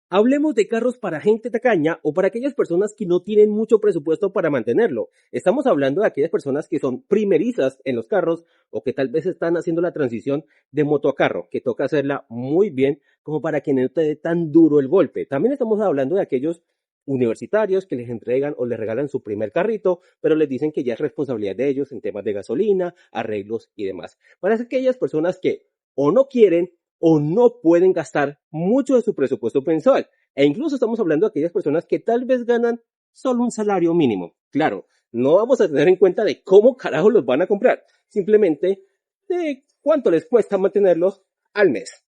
Hablemos de carros para gente tacaña o para aquellas personas que no tienen mucho presupuesto para mantenerlo. Estamos hablando de aquellas personas que son primerizas en los carros o que tal vez están haciendo la transición de moto a carro, que toca hacerla muy bien como para que no te dé tan duro el golpe. También estamos hablando de aquellos universitarios que les entregan o les regalan su primer carrito, pero les dicen que ya es responsabilidad de ellos en temas de gasolina, arreglos y demás. Para aquellas personas que o no quieren o no pueden gastar mucho de su presupuesto mensual. E incluso estamos hablando de aquellas personas que tal vez ganan solo un salario mínimo. Claro, no vamos a tener en cuenta de cómo carajo los van a comprar, simplemente de cuánto les cuesta mantenerlos al mes.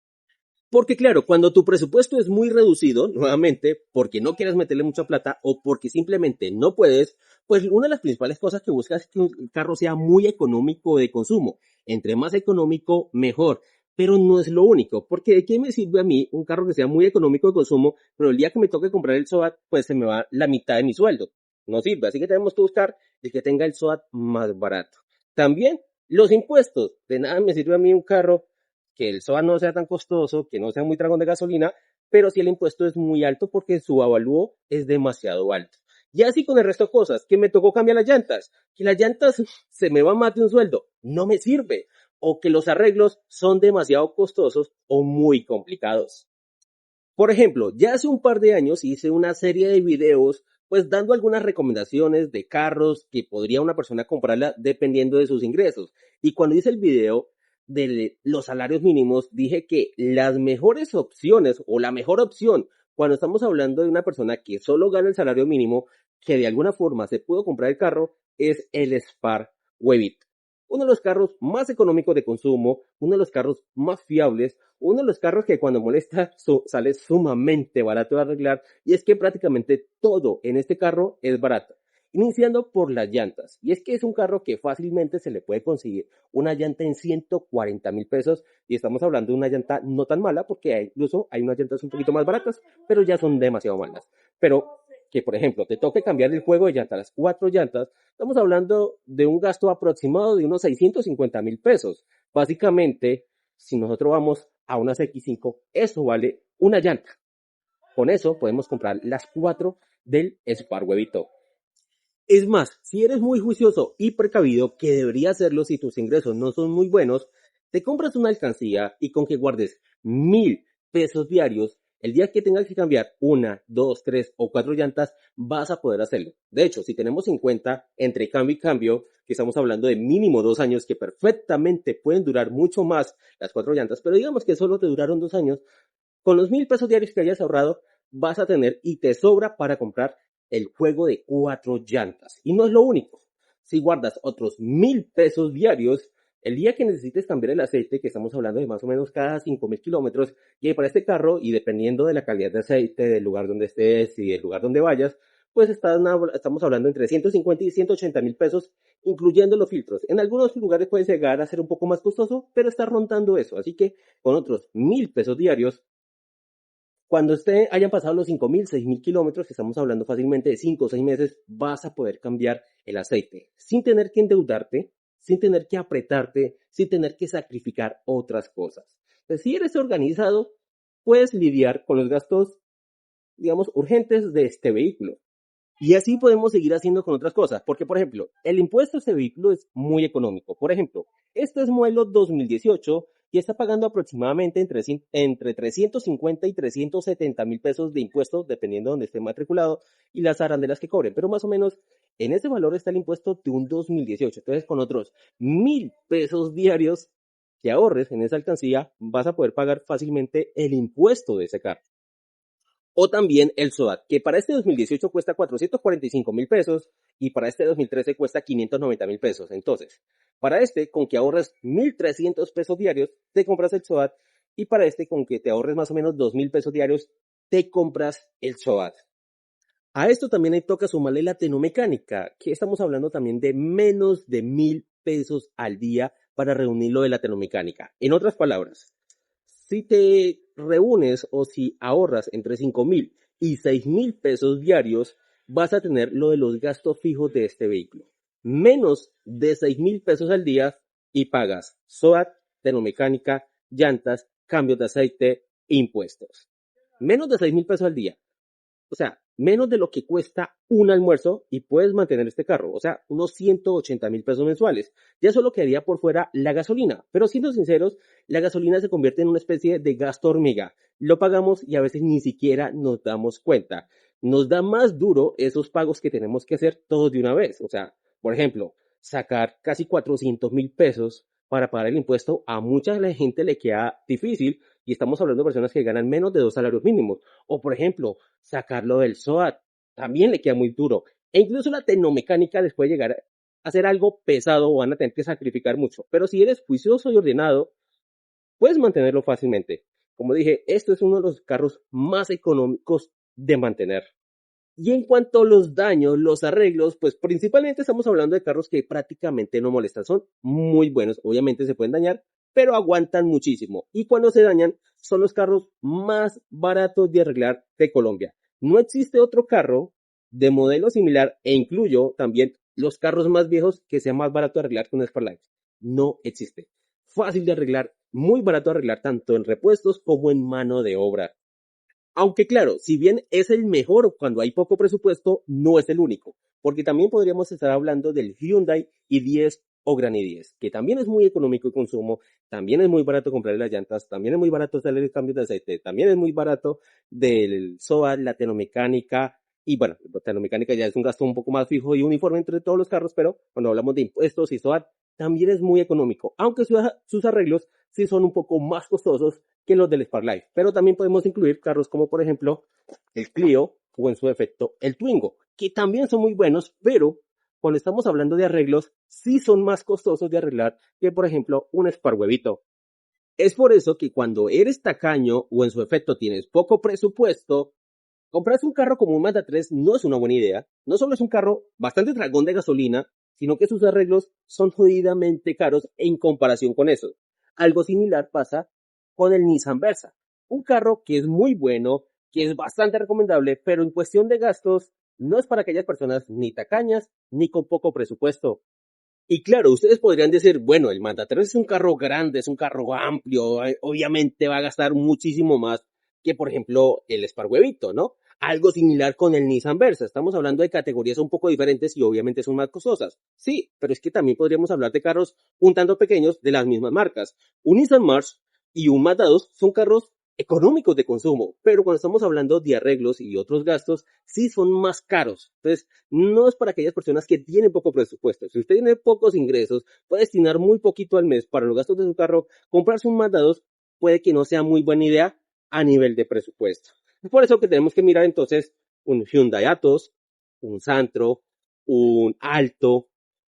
Porque claro, cuando tu presupuesto es muy reducido, nuevamente, porque no quieres meterle mucha plata o porque simplemente no puedes, pues una de las principales cosas que buscas es que un carro sea muy económico de consumo. Entre más económico, mejor. Pero no es lo único, porque ¿de qué me sirve a mí un carro que sea muy económico de consumo, pero el día que me toque comprar el SOAT, pues se me va la mitad de mi sueldo? No sirve, así que tenemos que buscar el que tenga el SOAT más barato. También los impuestos. De nada me sirve a mí un carro que el SOA no sea tan costoso, que no sea muy tragón de gasolina, pero si el impuesto es muy alto porque su avalúo es demasiado alto. Y así con el resto de cosas, que me tocó cambiar las llantas, que las llantas se me va más de un sueldo, no me sirve, o que los arreglos son demasiado costosos o muy complicados. Por ejemplo, ya hace un par de años hice una serie de videos pues dando algunas recomendaciones de carros que podría una persona comprarla dependiendo de sus ingresos. Y cuando hice el video de los salarios mínimos, dije que las mejores opciones o la mejor opción cuando estamos hablando de una persona que solo gana el salario mínimo, que de alguna forma se pudo comprar el carro, es el Spar Webit. Uno de los carros más económicos de consumo, uno de los carros más fiables, uno de los carros que cuando molesta sale sumamente barato de arreglar, y es que prácticamente todo en este carro es barato. Iniciando por las llantas. Y es que es un carro que fácilmente se le puede conseguir una llanta en 140.000 pesos. Y estamos hablando de una llanta no tan mala, porque incluso hay unas llantas un poquito más baratas, pero ya son demasiado malas. Pero que, por ejemplo, te toque cambiar el juego de llantas, las 4 llantas, estamos hablando de un gasto aproximado de unos 650.000 pesos. Básicamente, si nosotros vamos a unas X5, eso vale una llanta. Con eso podemos comprar las 4 del Spar Huevito. Es más, si eres muy juicioso y precavido, que debería hacerlo si tus ingresos no son muy buenos, te compras una alcancía y con que guardes 1.000 pesos diarios, el día que tengas que cambiar una, dos, tres o cuatro llantas, vas a poder hacerlo. De hecho, si tenemos en cuenta entre cambio y cambio, que estamos hablando de mínimo 2 años, que perfectamente pueden durar mucho más las 4 llantas, pero digamos que solo te duraron 2 años, con los 1.000 pesos diarios que hayas ahorrado, vas a tener y te sobra para comprar el juego de 4 llantas. Y no es lo único. Si guardas otros 1.000 pesos diarios, el día que necesites cambiar el aceite, que estamos hablando de más o menos cada 5.000 kilómetros, y para este carro, y dependiendo de la calidad de aceite, del lugar donde estés y del lugar donde vayas, pues estamos hablando entre 150 y 180.000 pesos, incluyendo los filtros. En algunos lugares puede llegar a ser un poco más costoso, pero está rondando eso. Así que con otros 1.000 pesos diarios, cuando hayan pasado los 5.000, 6.000 kilómetros, que estamos hablando fácilmente de 5 o 6 meses, vas a poder cambiar el aceite sin tener que endeudarte, sin tener que apretarte, sin tener que sacrificar otras cosas. Entonces, si eres organizado, puedes lidiar con los gastos, digamos, urgentes de este vehículo. Y así podemos seguir haciendo con otras cosas, porque por ejemplo, el impuesto a este vehículo es muy económico. Por ejemplo, este es modelo 2018 y está pagando aproximadamente entre 350 y 370.000 pesos de impuestos, dependiendo de donde esté matriculado y las arandelas que cobren. Pero más o menos en ese valor está el impuesto de un 2018. Entonces, con otros 1.000 pesos diarios que ahorres en esa alcancía, vas a poder pagar fácilmente el impuesto de ese carro. O también el SOAT, que para este 2018 cuesta 445.000 pesos y para este 2013 cuesta 590.000 pesos. Entonces, para este, con que ahorres 1.300 pesos diarios, te compras el SOAT, y para este, con que te ahorres más o menos 2.000 pesos diarios, te compras el SOAT. A esto también le toca sumarle la tenomecánica, que estamos hablando también de menos de 1.000 pesos al día para reunirlo de la tenomecánica. En otras palabras, si te reúnes o si ahorras entre 5.000 y 6.000 pesos diarios, vas a tener lo de los gastos fijos de este vehículo. Menos de 6.000 pesos al día y pagas SOAT, tenomecánica, llantas, cambios de aceite, impuestos. menos de 6.000 pesos al día. O sea, menos de lo que cuesta un almuerzo y puedes mantener este carro. O sea, unos 180.000 pesos mensuales. Ya solo quedaría por fuera la gasolina. Pero siendo sinceros, la gasolina se convierte en una especie de gasto hormiga. Lo pagamos y a veces ni siquiera nos damos cuenta. Nos da más duro esos pagos que tenemos que hacer todos de una vez. O sea, por ejemplo, sacar casi 400.000 pesos para pagar el impuesto a mucha gente le queda difícil y estamos hablando de personas que ganan menos de 2 salarios mínimos. O por ejemplo, sacarlo del SOAT también le queda muy duro. E incluso la tecnomecánica les puede llegar a ser algo pesado o van a tener que sacrificar mucho. Pero si eres juicioso y ordenado, puedes mantenerlo fácilmente. Como dije, esto es uno de los carros más económicos de mantener. Y en cuanto a los daños, los arreglos, pues principalmente estamos hablando de carros que prácticamente no molestan. Son muy buenos, obviamente se pueden dañar, pero aguantan muchísimo. Y cuando se dañan, son los carros más baratos de arreglar de Colombia. No existe otro carro de modelo similar e incluyo también los carros más viejos que sea más barato de arreglar que un Sparlight. No existe. Fácil de arreglar, muy barato de arreglar tanto en repuestos como en mano de obra. Aunque claro, si bien es el mejor cuando hay poco presupuesto, no es el único, porque también podríamos estar hablando del Hyundai i10 o Gran i10, que también es muy económico de consumo, también es muy barato comprar las llantas, también es muy barato hacer el cambio de aceite, también es muy barato del SOA, la termomecánica, y bueno, la termomecánica ya es un gasto un poco más fijo y uniforme entre todos los carros, pero cuando hablamos de impuestos y SOA, también es muy económico, aunque sus arreglos sí son un poco más costosos que los del Sparklight. Pero también podemos incluir carros como por ejemplo el Clio o en su defecto el Twingo, que también son muy buenos, pero cuando estamos hablando de arreglos, sí son más costosos de arreglar que por ejemplo un Spark-Huevito. Es por eso que cuando eres tacaño o en su efecto tienes poco presupuesto, comprarse un carro como un Mazda 3 no es una buena idea. No solo es un carro bastante dragón de gasolina, sino que sus arreglos son jodidamente caros en comparación con eso. Algo similar pasa con el Nissan Versa. Un carro que es muy bueno, que es bastante recomendable, pero en cuestión de gastos no es para aquellas personas ni tacañas ni con poco presupuesto. Y claro, ustedes podrían decir, bueno, el Mazda 3 es un carro grande, es un carro amplio, obviamente va a gastar muchísimo más que, por ejemplo, el Spark-Huevito, ¿no? Algo similar con el Nissan Versa. Estamos hablando de categorías un poco diferentes y obviamente son más costosas. Sí, pero es que también podríamos hablar de carros un tanto pequeños de las mismas marcas. Un Nissan March y un Mazda 2 son carros económicos de consumo, pero cuando estamos hablando de arreglos y otros gastos, sí son más caros. Entonces, no es para aquellas personas que tienen poco presupuesto. Si usted tiene pocos ingresos, puede destinar muy poquito al mes para los gastos de su carro, comprarse un Mazda 2 puede que no sea muy buena idea a nivel de presupuesto. Es por eso que tenemos que mirar entonces un Hyundai Atos, un Santro, un Alto.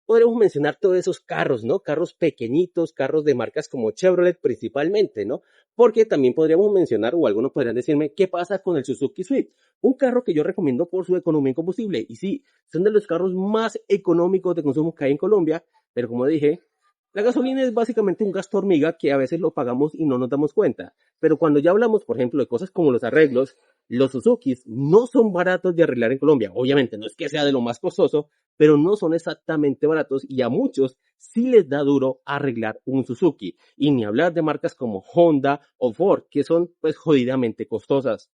Podremos mencionar todos esos carros, ¿no? Carros pequeñitos, carros de marcas como Chevrolet principalmente, ¿no? Porque también podríamos mencionar, o algunos podrían decirme, ¿qué pasa con el Suzuki Swift? Un carro que yo recomiendo por su economía en combustible. Y sí, son de los carros más económicos de consumo que hay en Colombia, pero como dije, la gasolina es básicamente un gasto hormiga que a veces lo pagamos y no nos damos cuenta. Pero cuando ya hablamos, por ejemplo, de cosas como los arreglos, los Suzukis no son baratos de arreglar en Colombia. Obviamente no es que sea de lo más costoso, pero no son exactamente baratos y a muchos sí les da duro arreglar un Suzuki. Y ni hablar de marcas como Honda o Ford, que son pues jodidamente costosas.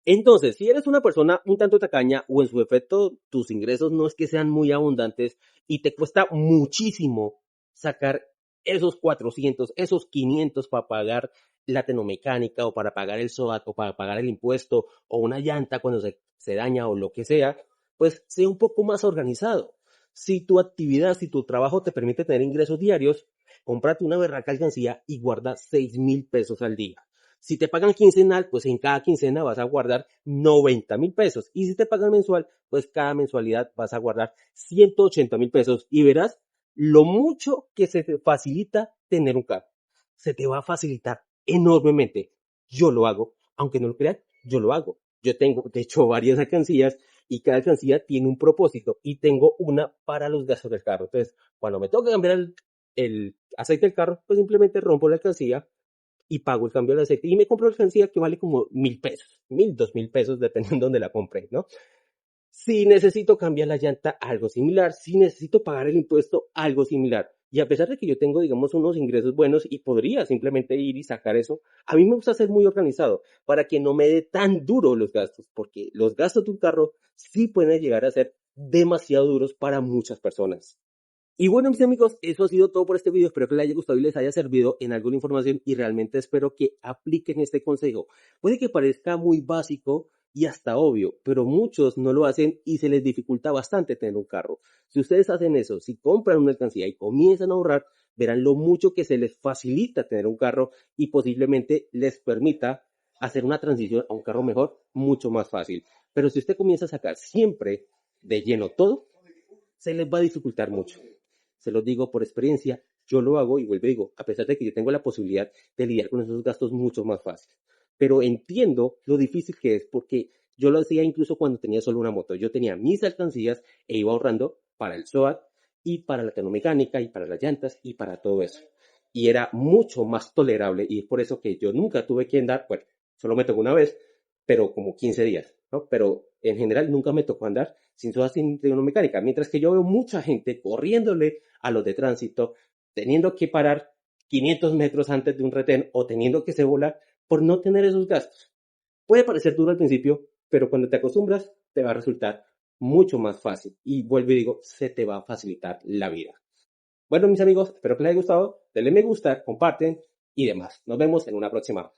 Entonces, si eres una persona un tanto tacaña o en su efecto tus ingresos no es que sean muy abundantes y te cuesta muchísimo sacar esos 400, esos 500 para pagar la tenomecánica o para pagar el SOAT o para pagar el impuesto o una llanta cuando se daña o lo que sea, pues sea un poco más organizado. Si tu actividad, si tu trabajo te permite tener ingresos diarios, cómprate una berraca alcancía y guarda 6.000 pesos al día. Si te pagan quincenal, pues en cada quincena vas a guardar 90.000 pesos. Y si te pagan mensual, pues cada mensualidad vas a guardar 180.000 pesos. Y verás lo mucho que se te facilita tener un carro. Se te va a facilitar enormemente. Yo lo hago, aunque no lo crean, yo lo hago. Yo tengo, de hecho, varias alcancías y cada alcancía tiene un propósito y tengo una para los gastos del carro. Entonces, cuando me toca cambiar el aceite del carro, pues simplemente rompo la alcancía y pago el cambio de aceite y me compro la alcancía que vale como 1.000 pesos, 1.000, 2.000 pesos, dependiendo de donde la compré, ¿no? Si necesito cambiar la llanta, algo similar. Si necesito pagar el impuesto, algo similar. Y a pesar de que yo tengo, digamos, unos ingresos buenos y podría simplemente ir y sacar eso, a mí me gusta ser muy organizado para que no me dé tan duro los gastos, porque los gastos de un carro sí pueden llegar a ser demasiado duros para muchas personas. Y bueno, mis amigos, eso ha sido todo por este video. Espero que les haya gustado y les haya servido en alguna información y realmente espero que apliquen este consejo. Puede que parezca muy básico y hasta obvio, pero muchos no lo hacen y se les dificulta bastante tener un carro. Si ustedes hacen eso, si compran una alcancía y comienzan a ahorrar, verán lo mucho que se les facilita tener un carro y posiblemente les permita hacer una transición a un carro mejor mucho más fácil. Pero si usted comienza a sacar siempre de lleno todo, se les va a dificultar mucho. Se los digo por experiencia, yo lo hago y vuelvo y digo, a pesar de que yo tengo la posibilidad de lidiar con esos gastos mucho más fácil. Pero entiendo lo difícil que es porque yo lo hacía incluso cuando tenía solo una moto. Yo tenía mis alcancías e iba ahorrando para el SOAT y para la termomecánica y para las llantas y para todo eso. Y era mucho más tolerable y es por eso que yo nunca tuve que andar, bueno, solo me tocó una vez, pero como 15 días, ¿no? Pero en general nunca me tocó andar sin SOAT, sin termomecánica. Mientras que yo veo mucha gente corriéndole a los de tránsito, teniendo que parar 500 metros antes de un retén o teniendo que se volar por no tener esos gastos. Puede parecer duro al principio, pero cuando te acostumbras te va a resultar mucho más fácil. Y vuelvo y digo, se te va a facilitar la vida. Bueno, mis amigos, espero que les haya gustado. Denle me gusta, comparten y demás. Nos vemos en una próxima.